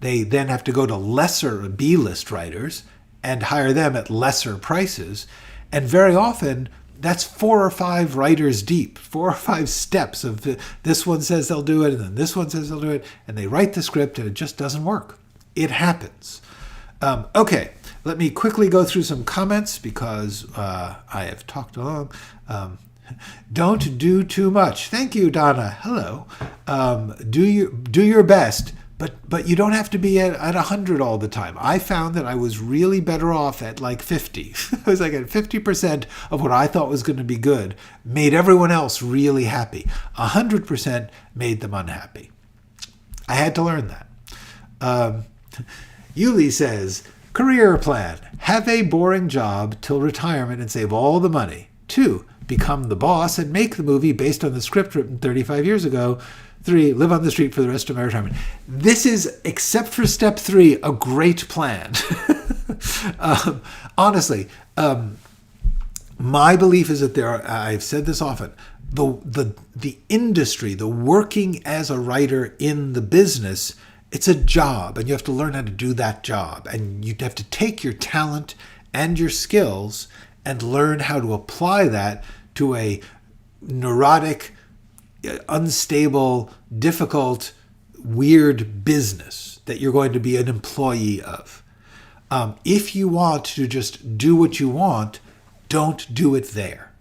they then have to go to lesser B-list writers and hire them at lesser prices. And very often, that's 4 or 5 writers deep, 4 or 5 steps of this one says they'll do it, and then this one says they'll do it, and they write the script and it just doesn't work. It happens. Okay, let me quickly go through some comments because I have talked along. Don't do too much. Thank you, Donna. Hello. Do your best, but you don't have to be at 100 all the time. I found that I was really better off at like 50. I was like at 50% of what I thought was going to be good, made everyone else really happy. 100% made them unhappy. I had to learn that. Yuli says, career plan. Have a boring job till retirement and save all the money. 2, become the boss and make the movie based on the script written 35 years ago. 3, live on the street for the rest of my retirement. This is, except for step 3, a great plan. Honestly, my belief is that I've said this often, the industry, the working as a writer in the business, it's a job, and you have to learn how to do that job. And you have to take your talent and your skills and learn how to apply that to a neurotic, unstable, difficult, weird business that you're going to be an employee of. If you want to just do what you want, don't do it there.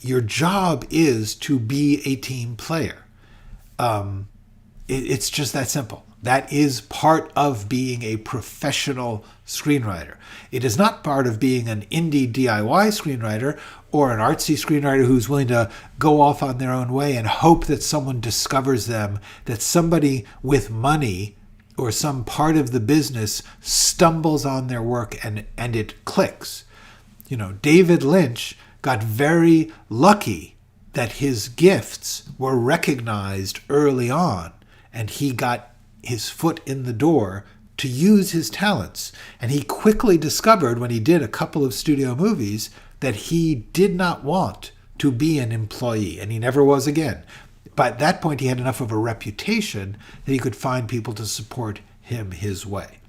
Your job is to be a team player. It's just that simple. That is part of being a professional screenwriter. It is not part of being an indie DIY screenwriter or an artsy screenwriter who's willing to go off on their own way and hope that someone discovers them, that somebody with money or some part of the business stumbles on their work and it clicks. You know, David Lynch got very lucky that his gifts were recognized early on, and he got his foot in the door to use his talents. And he quickly discovered, when he did a couple of studio movies, that he did not want to be an employee, and he never was again. By that point, he had enough of a reputation that he could find people to support him his way.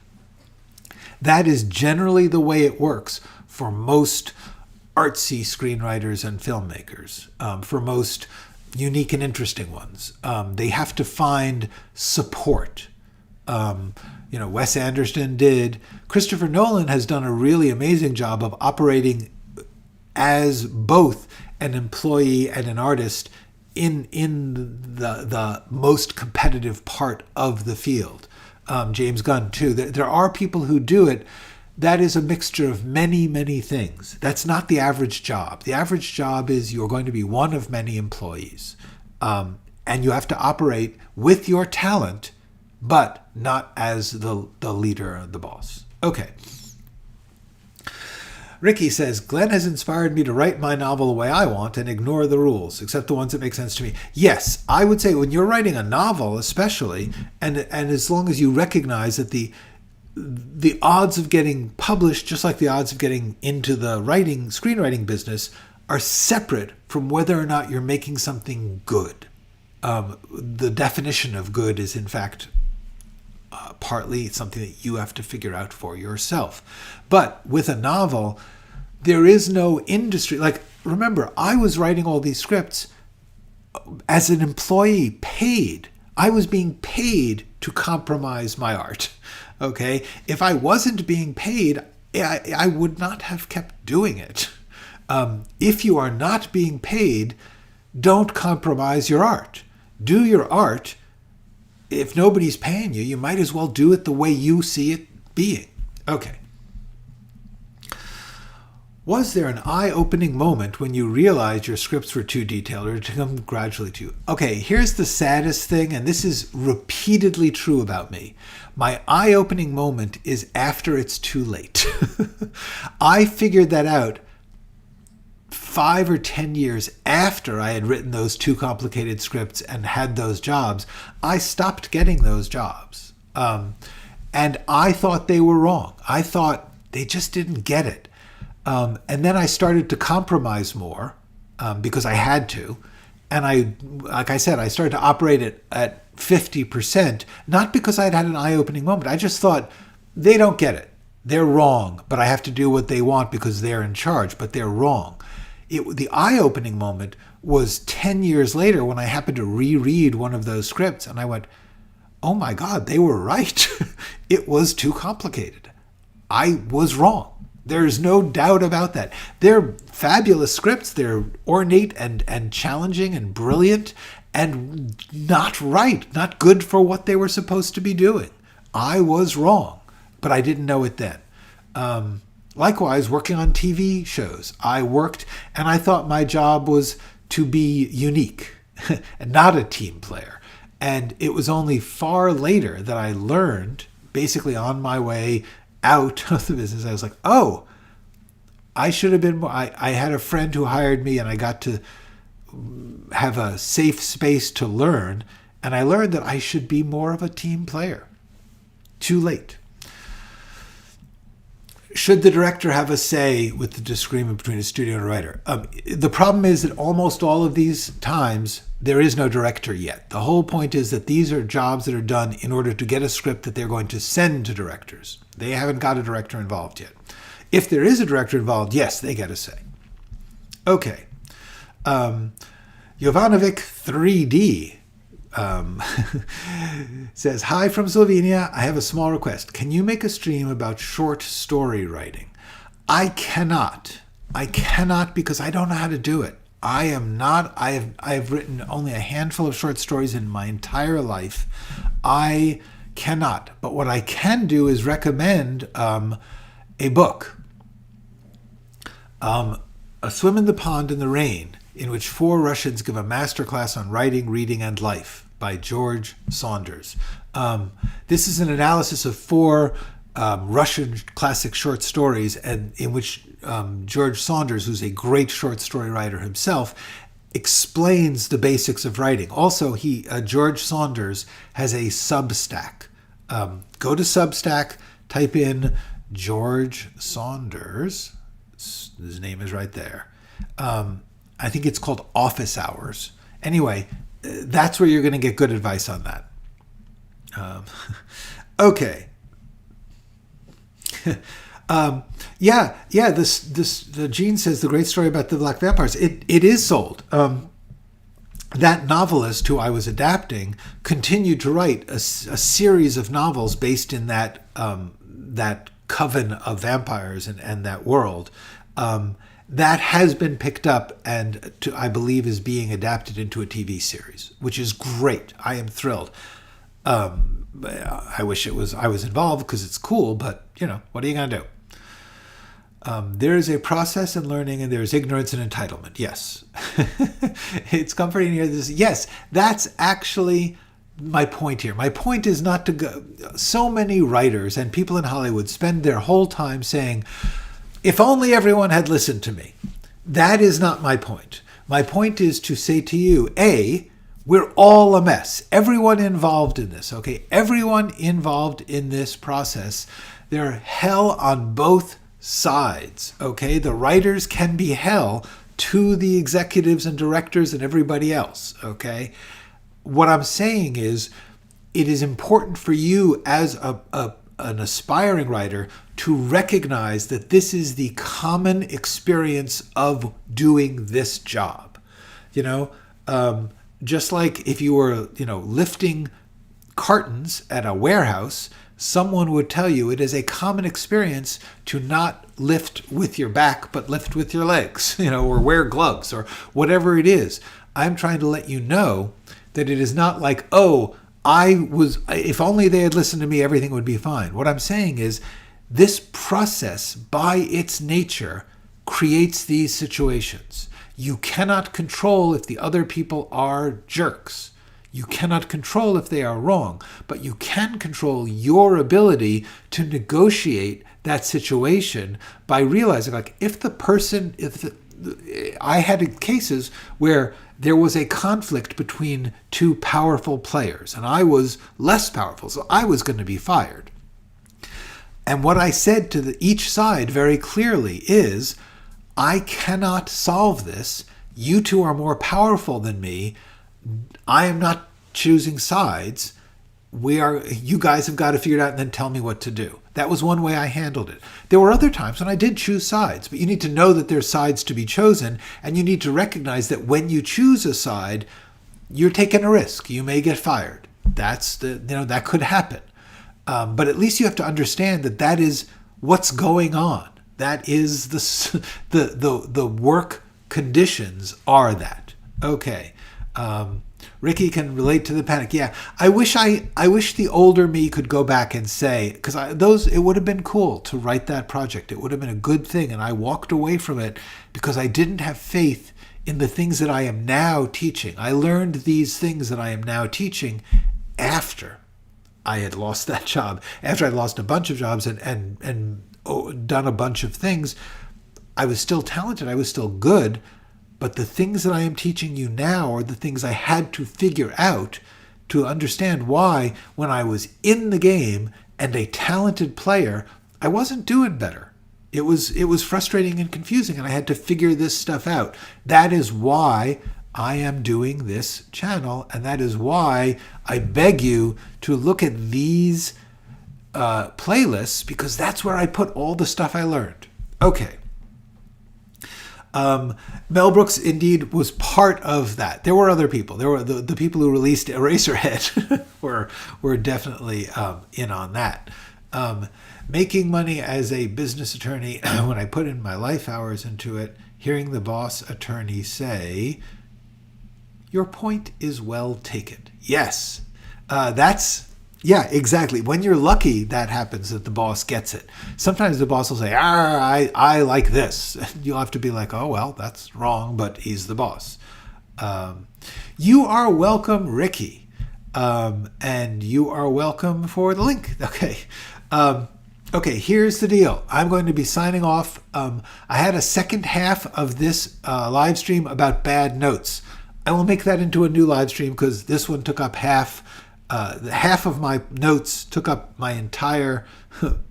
That is generally the way it works for most artsy screenwriters and filmmakers, for most unique and interesting ones. They have to find support. Wes Anderson did. Christopher Nolan has done a really amazing job of operating as both an employee and an artist in the most competitive part of the field. James Gunn too. There are people who do it. That is a mixture of many, many things. That's not the average job. The average job is you're going to be one of many employees. And you have to operate with your talent, but not as the leader, the boss. Okay. Ricky says, Glenn has inspired me to write my novel the way I want and ignore the rules, except the ones that make sense to me. Yes, I would say when you're writing a novel especially, and as long as you recognize that the odds of getting published, just like the odds of getting into the screenwriting business, are separate from whether or not you're making something good. The definition of good is, in fact, partly something that you have to figure out for yourself. But with a novel, there is no industry. Like, remember, I was writing all these scripts as an employee, paid. I was being paid to compromise my art. Okay? If I wasn't being paid, I would not have kept doing it. If you are not being paid, don't compromise your art. Do your art. If nobody's paying you, you might as well do it the way you see it being. Okay. Was there an eye-opening moment when you realized your scripts were too detailed or to come gradually to you? Okay, here's the saddest thing, and this is repeatedly true about me. My eye-opening moment is after it's too late. I figured that out 5 or 10 years after I had written those too complicated scripts and had those jobs. I stopped getting those jobs. And I thought they were wrong. I thought they just didn't get it. And then I started to compromise more because I had to. And like I said, I started to operate at 50%, not because I'd had an eye-opening moment. I just thought, they don't get it. They're wrong, but I have to do what they want because they're in charge, but they're wrong. The eye-opening moment was 10 years later when I happened to reread one of those scripts, and I went, oh my God, they were right. It was too complicated. I was wrong. There's no doubt about that. They're fabulous scripts. They're ornate and challenging and brilliant and not right, not good for what they were supposed to be doing. I was wrong, but I didn't know it then. Likewise, working on TV shows, I worked and I thought my job was to be unique and not a team player. And it was only far later that I learned, basically on my way out of the business, I was like, oh, I should have been more. I had a friend who hired me and I got to have a safe space to learn. And I learned that I should be more of a team player. Too late. Should the director have a say with the disagreement between a studio and a writer? The problem is that almost all of these times, there is no director yet. The whole point is that these are jobs that are done in order to get a script that they're going to send to directors. They haven't got a director involved yet. If there is a director involved, yes, they get a say. Okay. Jovanovic 3D says, hi from Slovenia. I have a small request. Can you make a stream about short story writing? I cannot because I don't know how to do it. I have written only a handful of short stories in my entire life. I cannot. But what I can do is recommend a book. A Swim in the Pond in the Rain, in which 4 Russians give a masterclass on writing, reading, and life by George Saunders. This is an analysis of 4 Russian classic short stories, and in which George Saunders, who's a great short story writer himself, explains the basics of writing. Also, George Saunders has a Substack. Go to Substack, type in George Saunders. His name is right there. I think it's called Office Hours. Anyway, that's where you're going to get good advice on that. Okay. The Gene says the great story about the black vampires. It is sold. that novelist who I was adapting continued to write a series of novels based in that that coven of vampires and that world. That has been picked up and I believe is being adapted into a TV series, which is great. I am thrilled. I wish I was involved because it's cool, but what are you gonna do? There is a process in learning, and there is ignorance and entitlement. Yes, it's comforting to hear this. Yes, that's actually my point here. My point is not to go. So many writers and people in Hollywood spend their whole time saying, if only everyone had listened to me. That is not my point. My point is to say to you, A, we're all a mess. Everyone involved in this, okay? Everyone involved in this process, they're hell on both sides, okay? The writers can be hell to the executives and directors and everybody else, okay? What I'm saying is, it is important for you as an aspiring writer to recognize that this is the common experience of doing this job. Just like if you were, lifting cartons at a warehouse, someone would tell you it is a common experience to not lift with your back, but lift with your legs, or wear gloves or whatever it is. I'm trying to let you know that it is not like, if only they had listened to me, everything would be fine. What I'm saying is this process, by its nature, creates these situations. You cannot control if the other people are jerks. You cannot control if they are wrong, but you can control your ability to negotiate that situation by realizing, I had cases where there was a conflict between two powerful players, and I was less powerful, so I was going to be fired. And what I said to each side very clearly is, I cannot solve this. You two are more powerful than me. I am not choosing sides. You guys have got to figure it out and then tell me what to do. That was one way I handled it. There were other times when I did choose sides, but you need to know that there's sides to be chosen, and you need to recognize that when you choose a side, you're taking a risk. You may get fired. That could happen. But at least you have to understand that is what's going on. That is the work conditions are that. Okay. Ricky can relate to the panic. Yeah, I wish the older me could go back and say, because it would have been cool to write that project. It would have been a good thing, and I walked away from it because I didn't have faith in the things that I am now teaching. I learned these things that I am now teaching after I had lost that job, after I'd lost a bunch of jobs and done a bunch of things. I was still talented. I was still good. But the things that I am teaching you now are the things I had to figure out to understand why, when I was in the game and a talented player, I wasn't doing better. It was frustrating and confusing, and I had to figure this stuff out. That is why I am doing this channel, and that is why I beg you to look at these playlists, because that's where I put all the stuff I learned. Okay. Mel Brooks indeed was part of that. There were other people. There were the people who released Eraserhead were definitely in on that. Making money as a business attorney, when I put in my life hours into it, hearing the boss attorney say, "Your point is well taken." Yes, yeah, exactly. When you're lucky, that happens, that the boss gets it. Sometimes the boss will say, I like this. You'll have to be like, oh, well, that's wrong, but he's the boss. You are welcome, Ricky. And you are welcome for the link. Okay. Okay, here's the deal. I'm going to be signing off. I had a second half of this live stream about bad notes. I will make that into a new live stream because this one took up half of my notes, took up my entire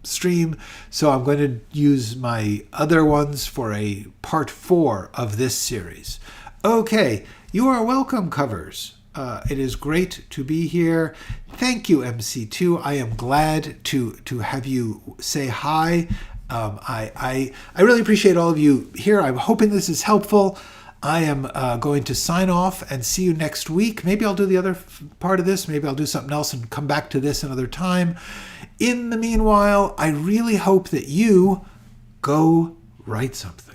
stream. So I'm going to use my other ones for a part 4 of this series. Okay, you are welcome, covers. It is great to be here. Thank you, MC2. I am glad to have you say hi. I really appreciate all of you here. I'm hoping this is helpful. I am going to sign off and see you next week. Maybe I'll do the other part of this. Maybe I'll do something else and come back to this another time. In the meanwhile, I really hope that you go write something.